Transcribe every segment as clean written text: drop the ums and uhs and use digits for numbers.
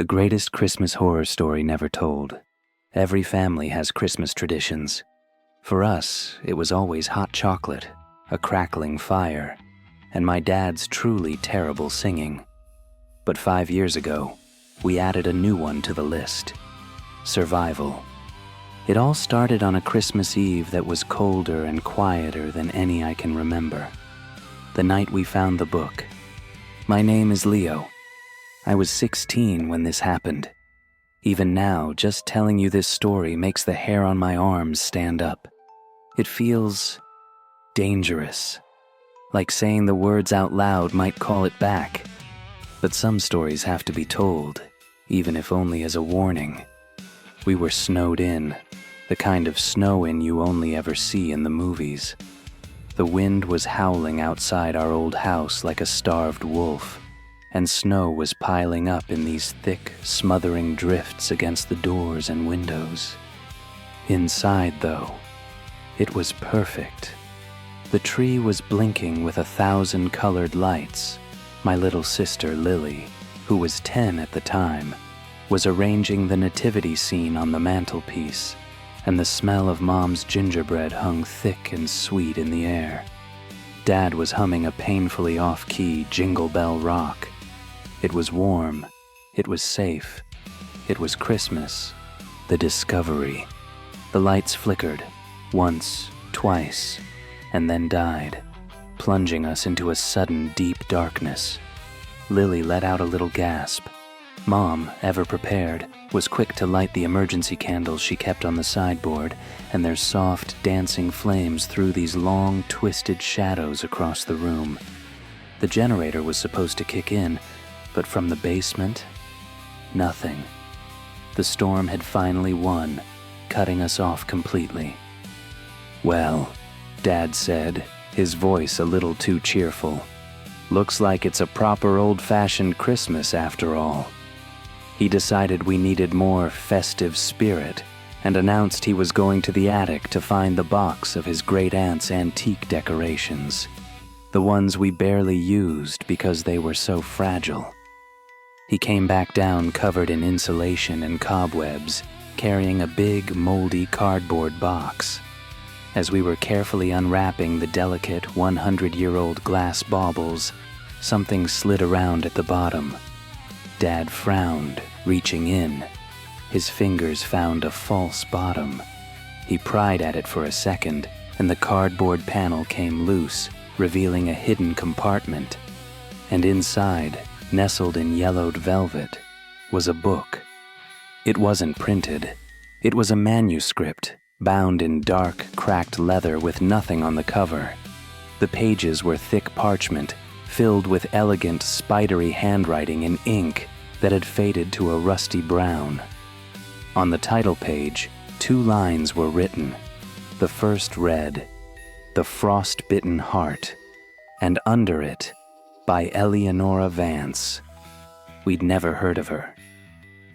The greatest Christmas horror story never told. Every family has Christmas traditions. For us, it was always hot chocolate, a crackling fire, and my dad's truly terrible singing. But 5 years ago, we added a new one to the list: survival. It all started on a Christmas Eve that was colder and quieter than any I can remember. The night we found the book. My name is Leo. I was 16 when this happened. Even now, just telling you this story makes the hair on my arms stand up. It feels dangerous. Like saying the words out loud might call it back. But some stories have to be told, even if only as a warning. We were snowed in, the kind of snow-in you only ever see in the movies. The wind was howling outside our old house like a starved wolf, and snow was piling up in these thick, smothering drifts against the doors and windows. Inside, though, it was perfect. The tree was blinking with 1,000 colored lights. My little sister, Lily, who was 10 at the time, was arranging the nativity scene on the mantelpiece, and the smell of Mom's gingerbread hung thick and sweet in the air. Dad was humming a painfully off-key Jingle Bell Rock. It was warm, it was safe, it was Christmas, the discovery. The lights flickered, once, twice, and then died, plunging us into a sudden deep darkness. Lily let out a little gasp. Mom, ever prepared, was quick to light the emergency candles she kept on the sideboard, and their soft, dancing flames threw these long, twisted shadows across the room. The generator was supposed to kick in, but from the basement, nothing. The storm had finally won, cutting us off completely. "Well," Dad said, his voice a little too cheerful, "looks like it's a proper old-fashioned Christmas after all." He decided we needed more festive spirit and announced he was going to the attic to find the box of his great-aunt's antique decorations, the ones we barely used because they were so fragile. He came back down covered in insulation and cobwebs, carrying a big, moldy cardboard box. As we were carefully unwrapping the delicate 100-year-old glass baubles, something slid around at the bottom. Dad frowned, reaching in. His fingers found a false bottom. He pried at it for a second, and the cardboard panel came loose, revealing a hidden compartment. And inside, nestled in yellowed velvet, was a book. It wasn't printed. It was a manuscript, bound in dark, cracked leather with nothing on the cover. The pages were thick parchment, filled with elegant, spidery handwriting in ink that had faded to a rusty brown. On the title page, 2 lines were written. The first read, "The Frost-Bitten Heart," and under it, "By Eleanora Vance." We'd never heard of her.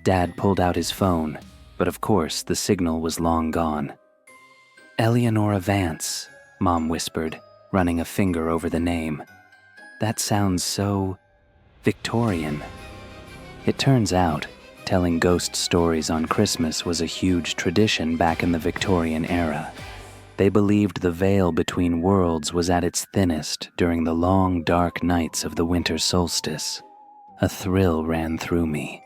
Dad pulled out his phone, but of course the signal was long gone. "Eleanora Vance," Mom whispered, running a finger over the name. "That sounds so Victorian." It turns out, telling ghost stories on Christmas was a huge tradition back in the Victorian era. They believed the veil between worlds was at its thinnest during the long, dark nights of the winter solstice. A thrill ran through me.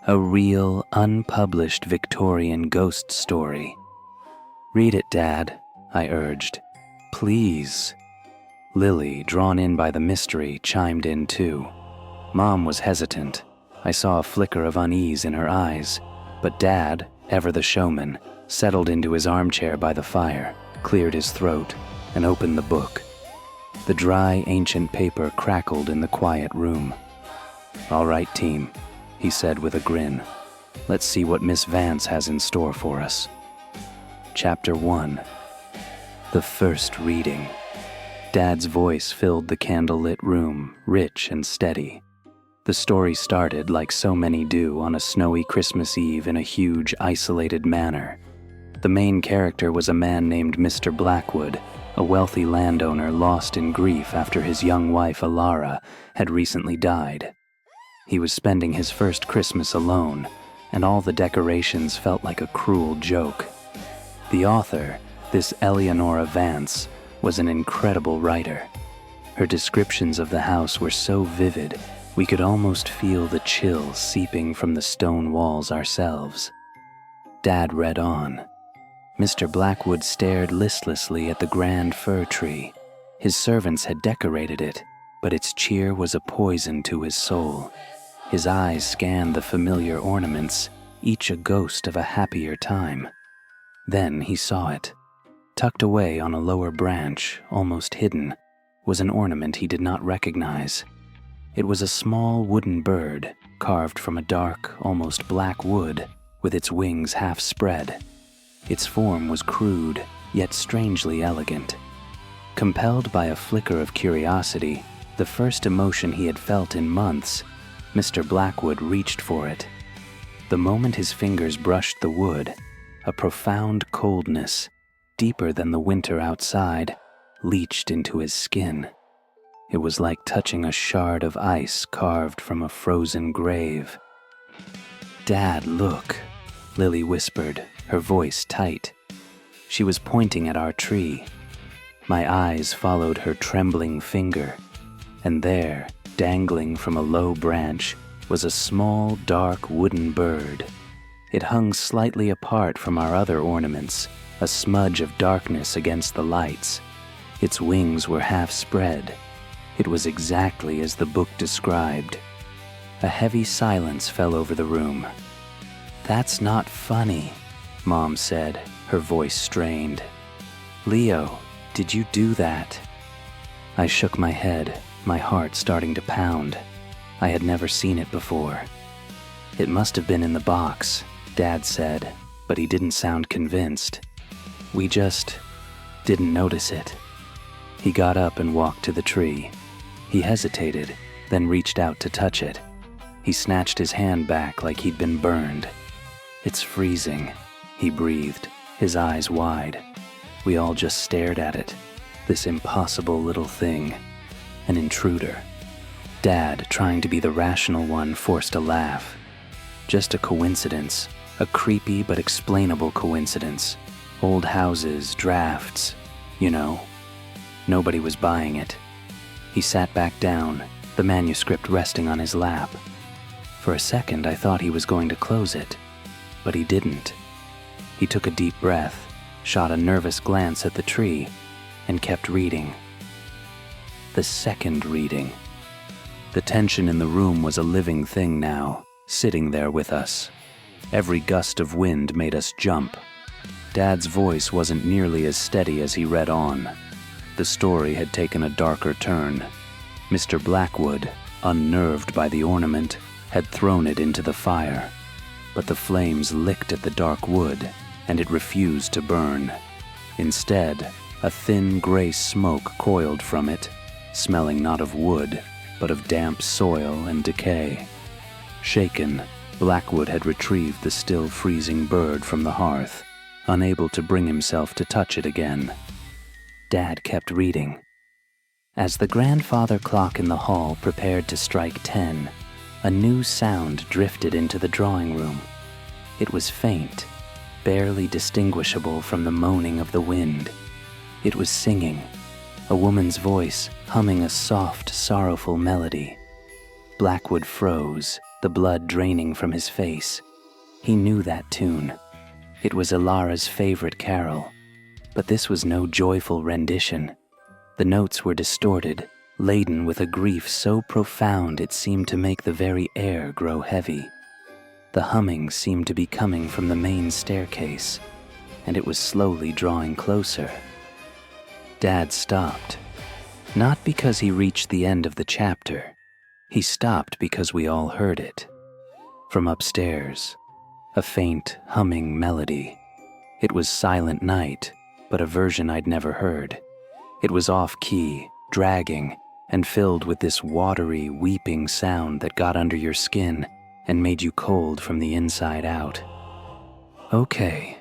A real, unpublished Victorian ghost story. "Read it, Dad," I urged. "Please." Lily, drawn in by the mystery, chimed in too. Mom was hesitant. I saw a flicker of unease in her eyes, but Dad, ever the showman, settled into his armchair by the fire, cleared his throat, and opened the book. The dry, ancient paper crackled in the quiet room. "All right, team," he said with a grin. "Let's see what Miss Vance has in store for us." Chapter 1. The First Reading. Dad's voice filled the candlelit room, rich and steady. The story started, like so many do, on a snowy Christmas Eve in a huge, isolated manor. The main character was a man named Mr. Blackwood, a wealthy landowner lost in grief after his young wife, Alara, had recently died. He was spending his first Christmas alone, and all the decorations felt like a cruel joke. The author, this Eleonora Vance, was an incredible writer. Her descriptions of the house were so vivid, we could almost feel the chill seeping from the stone walls ourselves. Dad read on. Mr. Blackwood stared listlessly at the grand fir tree. His servants had decorated it, but its cheer was a poison to his soul. His eyes scanned the familiar ornaments, each a ghost of a happier time. Then he saw it. Tucked away on a lower branch, almost hidden, was an ornament he did not recognize. It was a small wooden bird, carved from a dark, almost black wood, with its wings half spread. Its form was crude, yet strangely elegant. Compelled by a flicker of curiosity, the first emotion he had felt in months, Mr. Blackwood reached for it. The moment his fingers brushed the wood, a profound coldness, deeper than the winter outside, leached into his skin. It was like touching a shard of ice carved from a frozen grave. "Dad, look," Lily whispered, her voice tight. She was pointing at our tree. My eyes followed her trembling finger, and there, dangling from a low branch, was a small, dark wooden bird. It hung slightly apart from our other ornaments, a smudge of darkness against the lights. Its wings were half spread. It was exactly as the book described. A heavy silence fell over the room. "That's not funny," Mom said, her voice strained. "Leo, did you do that?" I shook my head, my heart starting to pound. I had never seen it before. "It must have been in the box," Dad said, but he didn't sound convinced. "We just didn't notice it." He got up and walked to the tree. He hesitated, then reached out to touch it. He snatched his hand back like he'd been burned. "It's freezing," he breathed, his eyes wide. We all just stared at it, this impossible little thing, an intruder. Dad, trying to be the rational one, forced a laugh. Just a coincidence, a creepy but explainable coincidence. Old houses, drafts, you know. Nobody was buying it. He sat back down, the manuscript resting on his lap. For a second, I thought he was going to close it, but he didn't. He took a deep breath, shot a nervous glance at the tree, and kept reading. The second reading. The tension in the room was a living thing now, sitting there with us. Every gust of wind made us jump. Dad's voice wasn't nearly as steady as he read on. The story had taken a darker turn. Mr. Blackwood, unnerved by the ornament, had thrown it into the fire. But the flames licked at the dark wood, and it refused to burn. Instead, a thin gray smoke coiled from it, smelling not of wood, but of damp soil and decay. Shaken, Blackwood had retrieved the still freezing bird from the hearth, unable to bring himself to touch it again. Dad kept reading. As the grandfather clock in the hall prepared to strike 10, a new sound drifted into the drawing room. It was faint, barely distinguishable from the moaning of the wind. It was singing, a woman's voice humming a soft, sorrowful melody. Blackwood froze, the blood draining from his face. He knew that tune. It was Ilara's favorite carol, but this was no joyful rendition. The notes were distorted, laden with a grief so profound it seemed to make the very air grow heavy. The humming seemed to be coming from the main staircase, and it was slowly drawing closer. Dad stopped. Not because he reached the end of the chapter. He stopped because we all heard it. From upstairs, a faint, humming melody. It was Silent Night, but a version I'd never heard. It was off-key, dragging, and filled with this watery, weeping sound that got under your skin and made you cold from the inside out. "Okay,"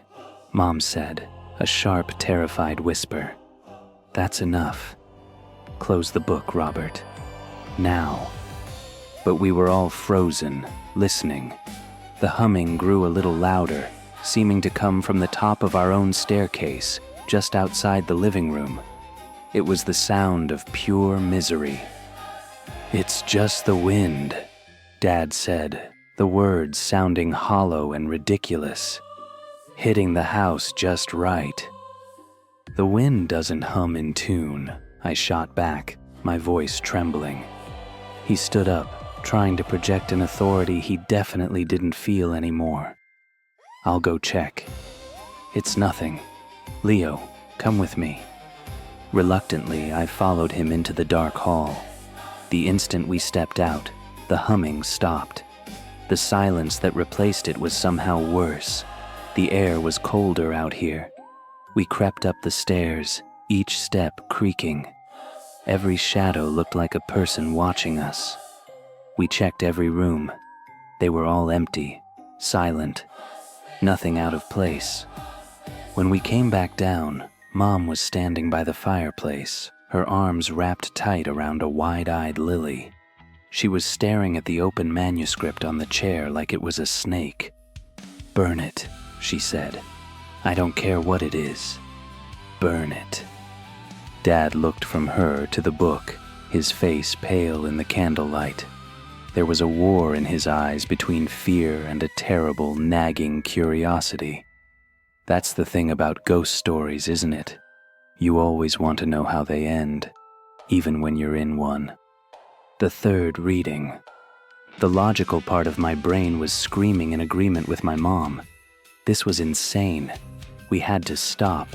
Mom said, a sharp, terrified whisper. "That's enough. Close the book, Robert. Now." but we were all frozen, listening. The humming grew a little louder, seeming to come from the top of our own staircase, just outside the living room. It was the sound of pure misery. "It's just the wind," Dad said, the words sounding hollow and ridiculous. "Hitting the house just right." "The wind doesn't hum in tune," I shot back, my voice trembling. He stood up, trying to project an authority he definitely didn't feel anymore. "I'll go check." "It's nothing. Leo, come with me." Reluctantly, I followed him into the dark hall. The instant we stepped out, the humming stopped. The silence that replaced it was somehow worse. The air was colder out here. We crept up the stairs, each step creaking. Every shadow looked like a person watching us. We checked every room. They were all empty, silent, nothing out of place. When we came back down, Mom was standing by the fireplace, her arms wrapped tight around a wide-eyed Lily. She was staring at the open manuscript on the chair like it was a snake. "Burn it," she said. "I don't care what it is. Burn it." Dad looked from her to the book, his face pale in the candlelight. There was a war in his eyes between fear and a terrible, nagging curiosity. That's the thing about ghost stories, isn't it? You always want to know how they end, even when you're in one. The third reading. The logical part of my brain was screaming in agreement with my mom. This was insane. We had to stop.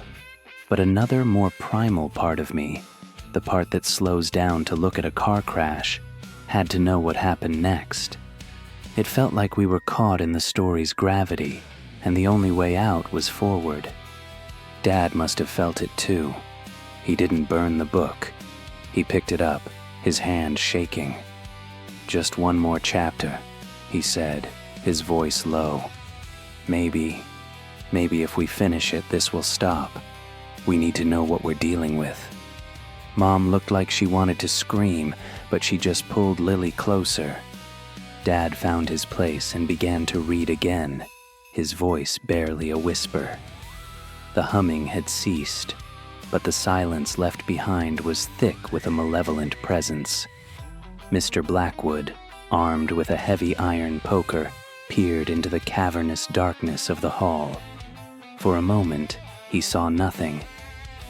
But another, more primal part of me, the part that slows down to look at a car crash, had to know what happened next. It felt like we were caught in the story's gravity, and the only way out was forward. Dad must have felt it too. He didn't burn the book. He picked it up, his hand shaking. "Just one more chapter," he said, his voice low. Maybe if we finish it, this will stop. We need to know what we're dealing with." Mom looked like she wanted to scream, but she just pulled Lily closer. Dad found his place and began to read again, his voice barely a whisper. The humming had ceased, but the silence left behind was thick with a malevolent presence. Mr. Blackwood, armed with a heavy iron poker, peered into the cavernous darkness of the hall. For a moment, he saw nothing.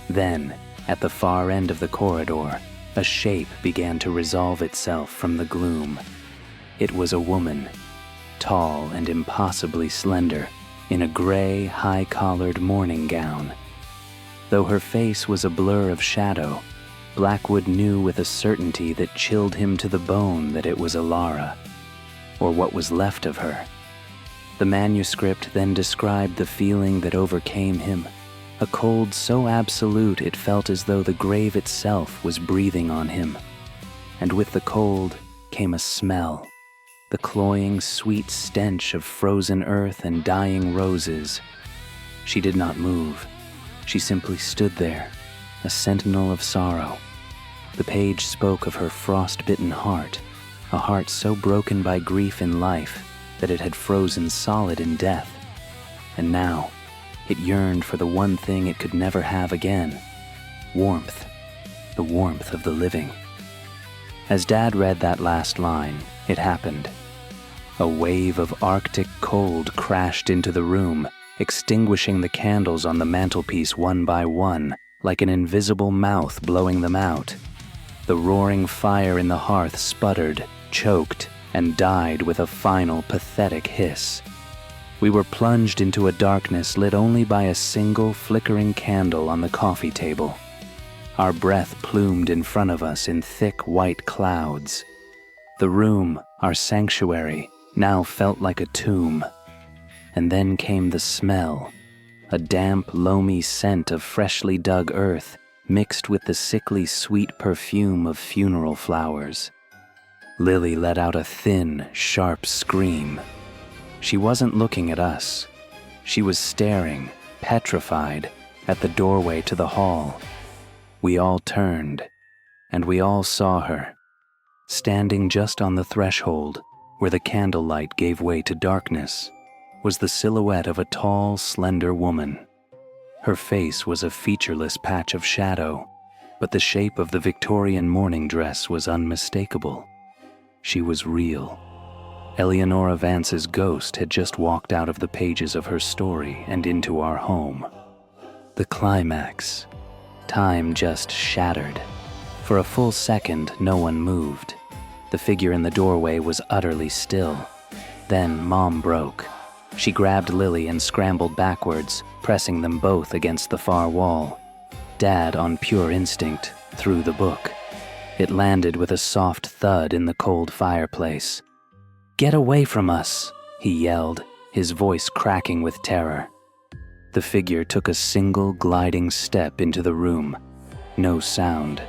Then, at the far end of the corridor, a shape began to resolve itself from the gloom. It was a woman, tall and impossibly slender, in a gray, high-collared morning gown. Though her face was a blur of shadow, Blackwood knew with a certainty that chilled him to the bone that it was Alara, or what was left of her. The manuscript then described the feeling that overcame him, a cold so absolute it felt as though the grave itself was breathing on him. And with the cold came a smell, the cloying, sweet stench of frozen earth and dying roses. She did not move. She simply stood there, a sentinel of sorrow. The page spoke of her frost-bitten heart, a heart so broken by grief in life that it had frozen solid in death. And now, it yearned for the one thing it could never have again: warmth, the warmth of the living. As Dad read that last line, it happened. A wave of Arctic cold crashed into the room, extinguishing the candles on the mantelpiece one by one, like an invisible mouth blowing them out. The roaring fire in the hearth sputtered, choked, and died with a final, pathetic hiss. We were plunged into a darkness lit only by a single flickering candle on the coffee table. Our breath plumed in front of us in thick white clouds. The room, our sanctuary, now felt like a tomb. And then came the smell, a damp, loamy scent of freshly dug earth mixed with the sickly sweet perfume of funeral flowers. Lily let out a thin, sharp scream. She wasn't looking at us. She was staring, petrified, at the doorway to the hall. We all turned, and we all saw her. Standing just on the threshold, where the candlelight gave way to darkness, was the silhouette of a tall, slender woman. Her face was a featureless patch of shadow, but the shape of the Victorian mourning dress was unmistakable. She was real. Eleanora Vance's ghost had just walked out of the pages of her story and into our home. The climax. Time just shattered. For a full second, no one moved. The figure in the doorway was utterly still. Then Mom broke. She grabbed Lily and scrambled backwards, pressing them both against the far wall. Dad, on pure instinct, threw the book. It landed with a soft thud in the cold fireplace. "Get away from us," he yelled, his voice cracking with terror. The figure took a single gliding step into the room. No sound.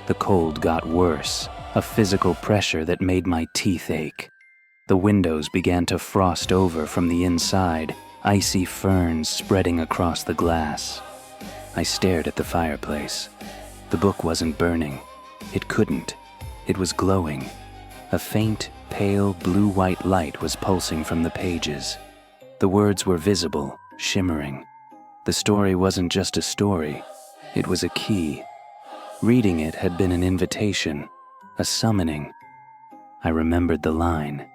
The cold got worse, a physical pressure that made my teeth ache. The windows began to frost over from the inside, icy ferns spreading across the glass. I stared at the fireplace. The book wasn't burning. It couldn't. It was glowing. A faint, pale blue-white light was pulsing from the pages. The words were visible, shimmering. The story wasn't just a story. It was a key. Reading it had been an invitation, a summoning. I remembered the line.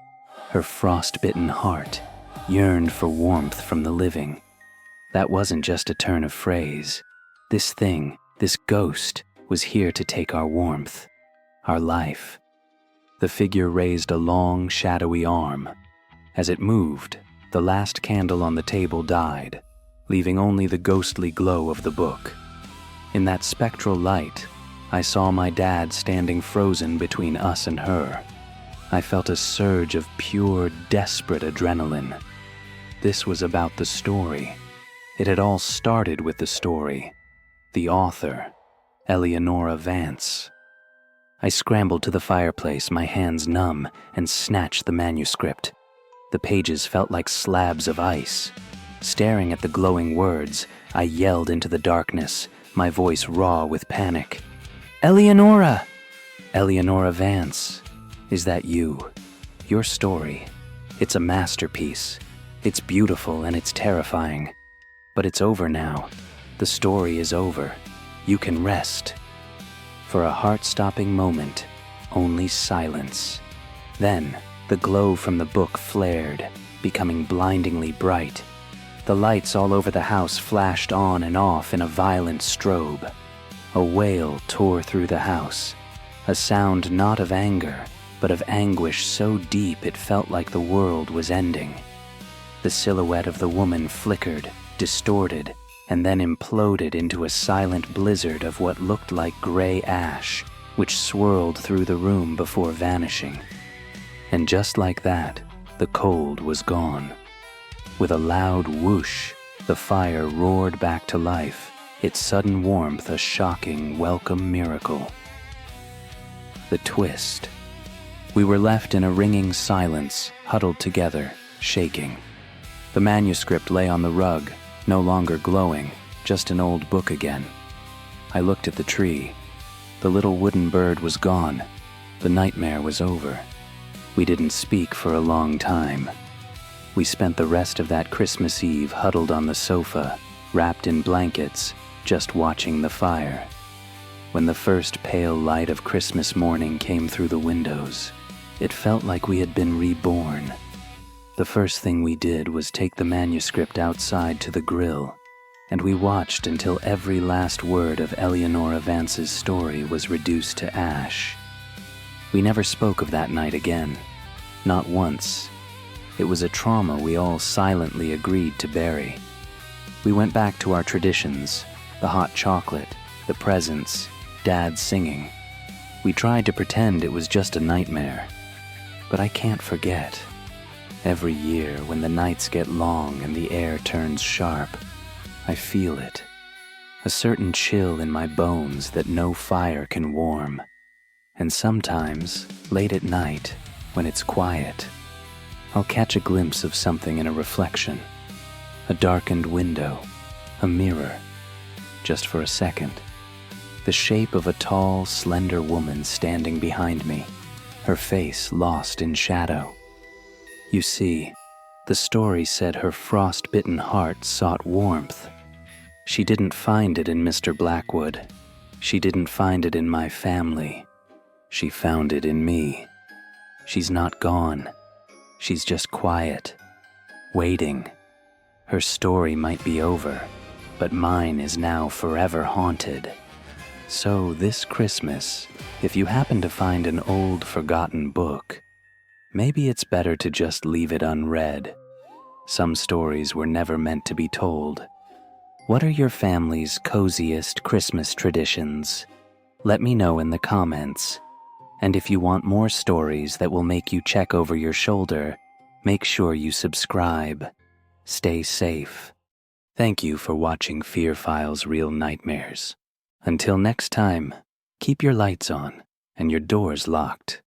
Her frost-bitten heart yearned for warmth from the living. That wasn't just a turn of phrase. This thing, this ghost, was here to take our warmth, our life. The figure raised a long, shadowy arm. As it moved, the last candle on the table died, leaving only the ghostly glow of the book. In that spectral light, I saw my dad standing frozen between us and her. I felt a surge of pure, desperate adrenaline. This was about the story. It had all started with the story. The author, Eleanora Vance. I scrambled to the fireplace, my hands numb, and snatched the manuscript. The pages felt like slabs of ice. Staring at the glowing words, I yelled into the darkness, my voice raw with panic. "Eleanora! Eleanora Vance, is that you? Your story. It's a masterpiece. It's beautiful and it's terrifying. But it's over now. The story is over. You can rest." For a heart-stopping moment, only silence. Then, the glow from the book flared, becoming blindingly bright. The lights all over the house flashed on and off in a violent strobe. A wail tore through the house, a sound not of anger, but of anguish so deep it felt like the world was ending. The silhouette of the woman flickered, distorted, and then imploded into a silent blizzard of what looked like gray ash, which swirled through the room before vanishing. And just like that, the cold was gone. With a loud whoosh, the fire roared back to life, its sudden warmth a shocking, welcome miracle. The twist. We were left in a ringing silence, huddled together, shaking. The manuscript lay on the rug, no longer glowing, just an old book again. I looked at the tree. The little wooden bird was gone. The nightmare was over. We didn't speak for a long time. We spent the rest of that Christmas Eve huddled on the sofa, wrapped in blankets, just watching the fire. When the first pale light of Christmas morning came through the windows, it felt like we had been reborn. The first thing we did was take the manuscript outside to the grill, and we watched until every last word of Eleanora Vance's story was reduced to ash. We never spoke of that night again, not once. It was a trauma we all silently agreed to bury. We went back to our traditions, the hot chocolate, the presents, Dad singing. We tried to pretend it was just a nightmare, but I can't forget. Every year, when the nights get long and the air turns sharp, I feel it. A certain chill in my bones that no fire can warm. And sometimes, late at night, when it's quiet, I'll catch a glimpse of something in a reflection. A darkened window, a mirror, just for a second. The shape of a tall, slender woman standing behind me, her face lost in shadow. You see, the story said her frost-bitten heart sought warmth. She didn't find it in Mr. Blackwood. She didn't find it in my family. She found it in me. She's not gone. She's just quiet, waiting. Her story might be over, but mine is now forever haunted. So this Christmas, if you happen to find an old, forgotten book, maybe it's better to just leave it unread. Some stories were never meant to be told. What are your family's coziest Christmas traditions? Let me know in the comments. And if you want more stories that will make you check over your shoulder, make sure you subscribe. Stay safe. Thank you for watching Fear Files Real Nightmares. Until next time, keep your lights on and your doors locked.